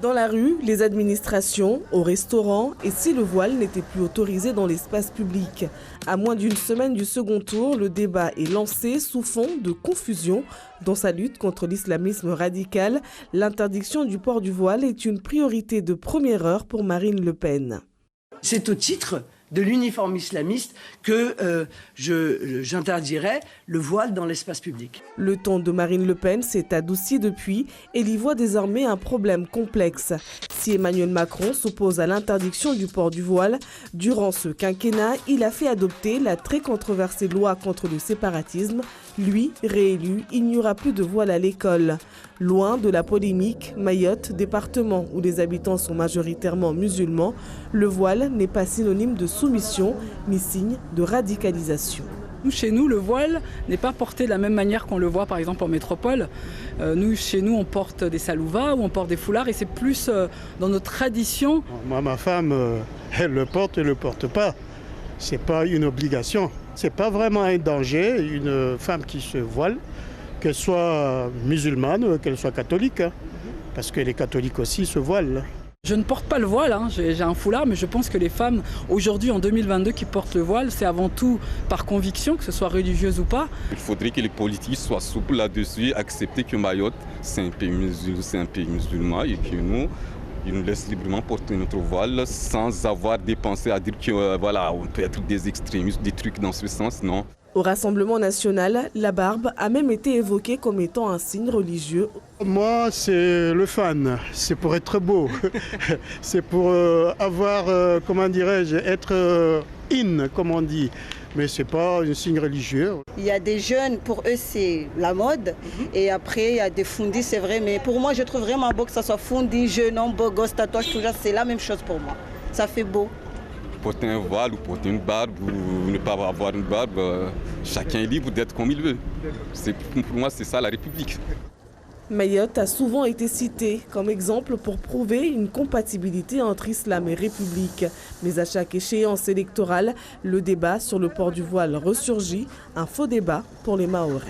Dans la rue, les administrations, au restaurant et si le voile n'était plus autorisé dans l'espace public. À moins d'une semaine du second tour, le débat est lancé sous fond de confusion. Dans sa lutte contre l'islamisme radical, l'interdiction du port du voile est une priorité de première heure pour Marine Le Pen. C'est au titre de l'uniforme islamiste que j'interdirais le voile dans l'espace public. Le ton de Marine Le Pen s'est adouci depuis et y voit désormais un problème complexe. Si Emmanuel Macron s'oppose à l'interdiction du port du voile, durant ce quinquennat, il a fait adopter la très controversée loi contre le séparatisme. Lui, réélu, il n'y aura plus de voile à l'école. Loin de la polémique, Mayotte, département où les habitants sont majoritairement musulmans, le voile n'est pas synonyme de soumission ni signe de radicalisation. Chez nous, le voile n'est pas porté de la même manière qu'on le voit par exemple en métropole. Chez nous, on porte des salouvas ou on porte des foulards et c'est plus dans notre tradition. Moi, ma femme, elle le porte et ne le porte pas. Ce n'est pas une obligation. Ce n'est pas vraiment un danger, une femme qui se voile, qu'elle soit musulmane ou qu'elle soit catholique. Parce que les catholiques aussi se voilent. Je ne porte pas le voile, j'ai un foulard, mais je pense que les femmes, aujourd'hui en 2022, qui portent le voile, c'est avant tout par conviction, que ce soit religieuse ou pas. Il faudrait que les politiques soient souples là-dessus, accepter que Mayotte, c'est un pays musulman et que ils nous laissent librement porter notre voile sans avoir dépensé à dire on peut être des extrémistes, des trucs dans ce sens, non. Au Rassemblement national, la barbe a même été évoquée comme étant un signe religieux. Moi, c'est le fan, c'est pour être beau, c'est pour avoir, comment dirais-je, être in, comme on dit. Mais ce n'est pas un signe religieux. Il y a des jeunes, pour eux, c'est la mode. Et après, il y a des fundis, c'est vrai. Mais pour moi, je trouve vraiment beau que ça soit fundi, jeune homme, beau gosse, tatouage, tout ça. C'est la même chose pour moi. Ça fait beau. Porter un voile ou porter une barbe ou ne pas avoir une barbe, chacun est libre d'être comme il veut. Pour moi, c'est ça la République. Mayotte a souvent été citée comme exemple pour prouver une compatibilité entre islam et république. Mais à chaque échéance électorale, le débat sur le port du voile ressurgit, un faux débat pour les Mahorais.